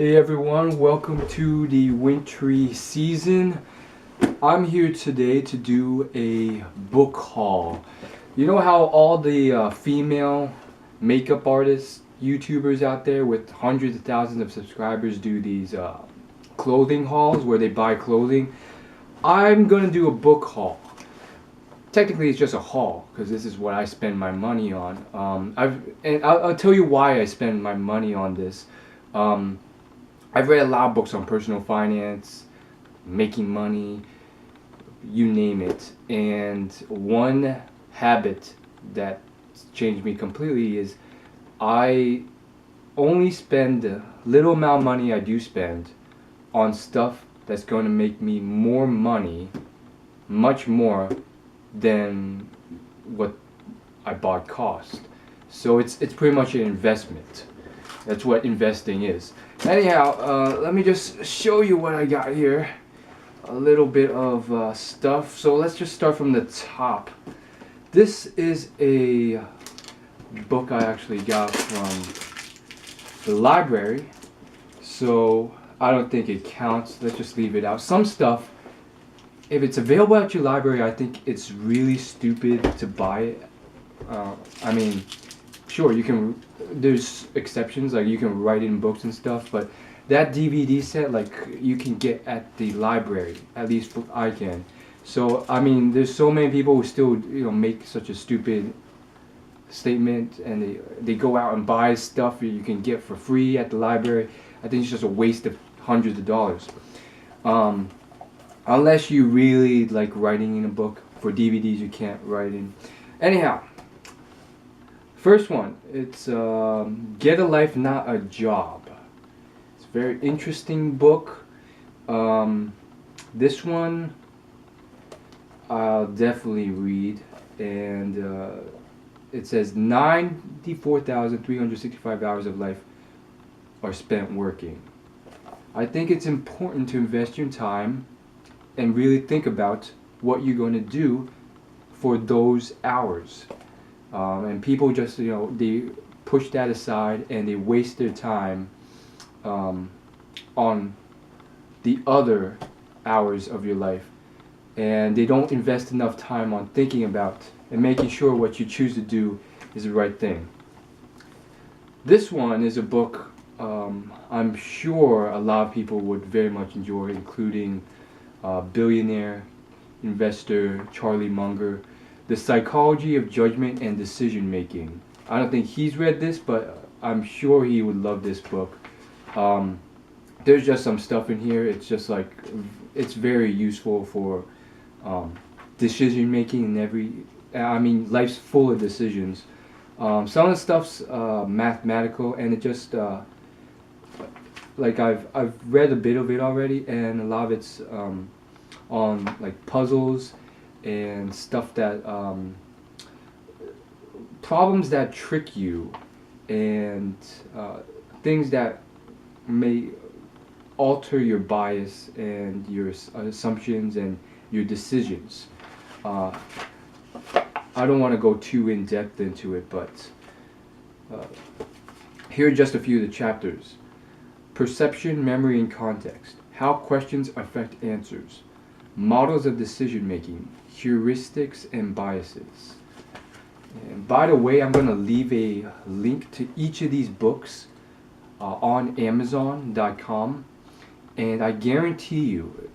Hey everyone, welcome to the wintry season. I'm here today to do a book haul. You know how all the female makeup artists, YouTubers out there with hundreds of thousands of subscribers do these clothing hauls where they buy clothing? I'm gonna do a book haul. Technically, it's just a haul because this is what I spend my money on. I'll tell you why I spend my money on this. I've read a lot of books on personal finance, making money, you name it. And one habit that changed me completely is I only spend the little amount of money I do spend on stuff that's going to make me more money, much more than what I bought cost. So it's pretty much an investment. That's what investing is. Anyhow, let me just show you what I got here. A little bit of stuff. So let's just start from the top. This is a book I actually got from the library. So I don't think it counts. Let's just leave it out. Some stuff, if it's available at your library, I think it's really stupid to buy it. I mean, sure, you can. There's exceptions, like you can write in books and stuff, but that DVD set, like, you can get at the library. At least I can. So I mean, there's so many people who still, make such a stupid statement, and they go out and buy stuff that you can get for free at the library. I think it's just a waste of hundreds of dollars. Unless you really like writing in a book. For DVDs, you can't write in. Anyhow. First one, it's Get a Life, Not a Job. It's a very interesting book. This one I'll definitely read, and it says 94,365 hours of life are spent working. I think it's important to invest your time and really think about what you're going to do for those hours. And people just, they push that aside and they waste their time on the other hours of your life. And they don't invest enough time on thinking about and making sure what you choose to do is the right thing. This one is a book I'm sure a lot of people would very much enjoy, including billionaire investor Charlie Munger. The Psychology of Judgement and Decision Making. I don't think he's read this, but I'm sure he would love this book. There's just some stuff in here. It's just like, it's very useful for decision making life's full of decisions. Some of the stuff's mathematical, and it just like I've read a bit of it already, and a lot of it's on like puzzles and stuff that problems that trick you, and things that may alter your bias and your assumptions and your decisions. I don't want to go too in depth into it, but here are just a few of the chapters. Perception, memory, and context. How questions affect answers. Models of decision making. Heuristics and biases. And by the way, I'm going to leave a link to each of these books on Amazon.com, and I guarantee you,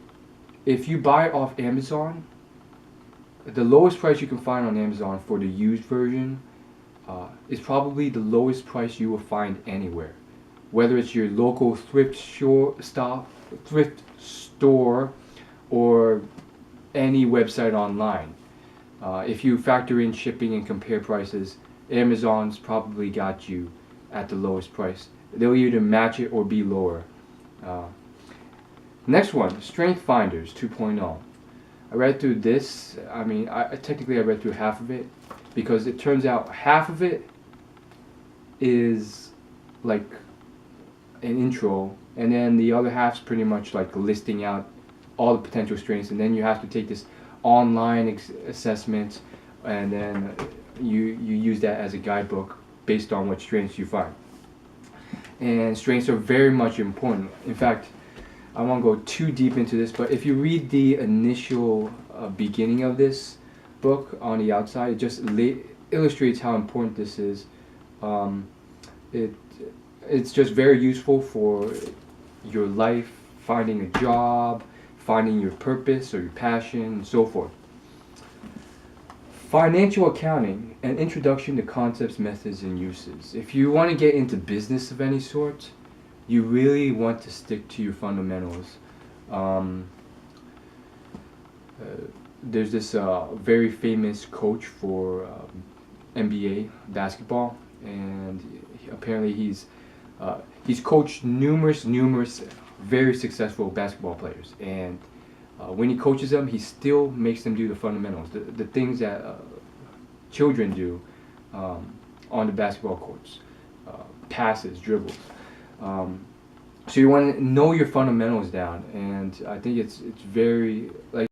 if you buy it off Amazon, the lowest price you can find on Amazon for the used version is probably the lowest price you will find anywhere, whether it's your local thrift store or any website online. If you factor in shipping and compare prices, Amazon's probably got you at the lowest price. They'll either match it or be lower. Next one, Strength Finders 2.0. I read through this. I read through half of it, because it turns out half of it is like an intro, and then the other half's pretty much like listing out all the potential strengths, and then you have to take this online assessment, and then you use that as a guidebook based on what strengths you find. and strengths are very much important. In fact, I won't go too deep into this, but if you read the initial beginning of this book on the outside, it just illustrates how important this is. Um, it it's just very useful for your life, finding a job, finding your purpose or your passion, and so forth. Financial accounting, an introduction to concepts, methods, and uses. If you want to get into business of any sort, you really want to stick to your fundamentals. Um, there's this very famous coach for NBA basketball, and apparently he's coached numerous very successful basketball players, and when he coaches them, he still makes them do the fundamentals, the things that children do on the basketball courts, passes, dribbles. So you want to know your fundamentals down, and I think it's very like